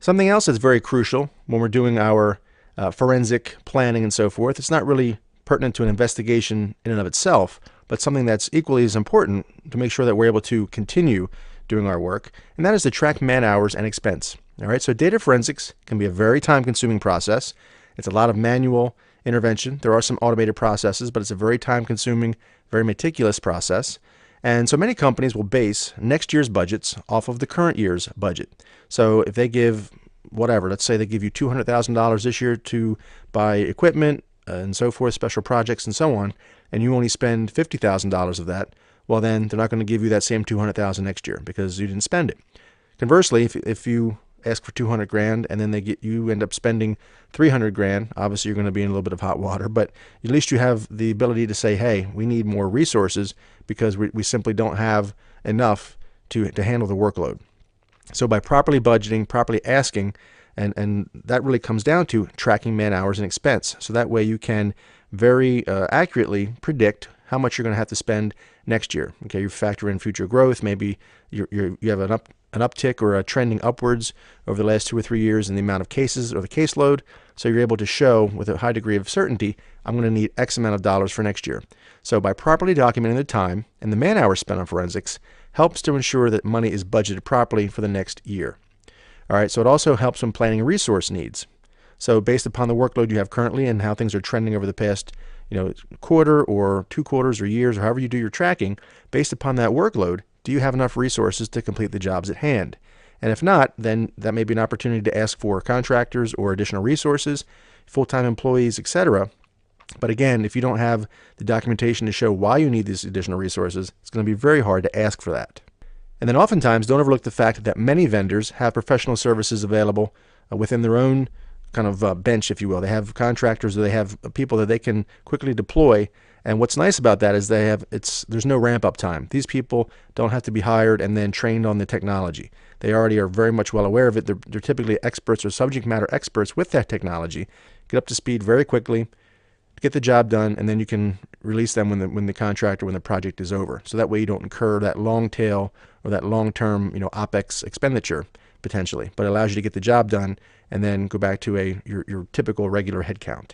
Something else that's very crucial when we're doing our forensic planning and so forth, it's not really pertinent to an investigation in and of itself, but something that's equally as important to make sure that we're able to continue doing our work, and that is to track man hours and expense. All right, so data forensics can be a very time-consuming process. It's a lot of manual intervention. There are some automated processes, but it's a very time-consuming, very meticulous process. And so many companies will base next year's budgets off of the current year's budget. So if they give whatever, let's say they give you $200,000 this year to buy equipment and so forth, special projects and so on, and you only spend $50,000 of that, well then they're not going to give you that same $200,000 next year because you didn't spend it. Conversely, if you ask for 200 grand and then you end up spending 300 grand, obviously you're going to be in a little bit of hot water, but at least you have the ability to say, hey, we need more resources because we simply don't have enough to handle the workload. So by properly budgeting, properly asking, and that really comes down to tracking man hours and expense. So that way you can very accurately predict how much you're going to have to spend next year. Okay, you factor in future growth. Maybe you have an uptick or a trending upwards over the last 2 or 3 years in the amount of cases or the caseload. So you're able to show with a high degree of certainty, I'm going to need X amount of dollars for next year. So by properly documenting the time and the man hours spent on forensics helps to ensure that money is budgeted properly for the next year. All right, so it also helps when planning resource needs. So based upon the workload you have currently and how things are trending over the past quarter or 2 quarters or years or however you do your tracking, based upon that workload, do you have enough resources to complete the jobs at hand? And if not, then that may be an opportunity to ask for contractors or additional resources, full-time employees, etc. But again, if you don't have the documentation to show why you need these additional resources, it's going to be very hard to ask for that. And then oftentimes, don't overlook the fact that many vendors have professional services available within their own kind of bench, if you will. They have contractors or they have people that they can quickly deploy. And what's nice about that is there's no ramp up time. These people don't have to be hired and then trained on the technology. They already are very much well aware of it. They're typically experts or subject matter experts with that technology. Get up to speed very quickly, get the job done, and then you can release them when the contract or when the project is over. So that way you don't incur that long tail or that long-term OpEx expenditure potentially, but it allows you to get the job done and then go back to your typical regular headcount.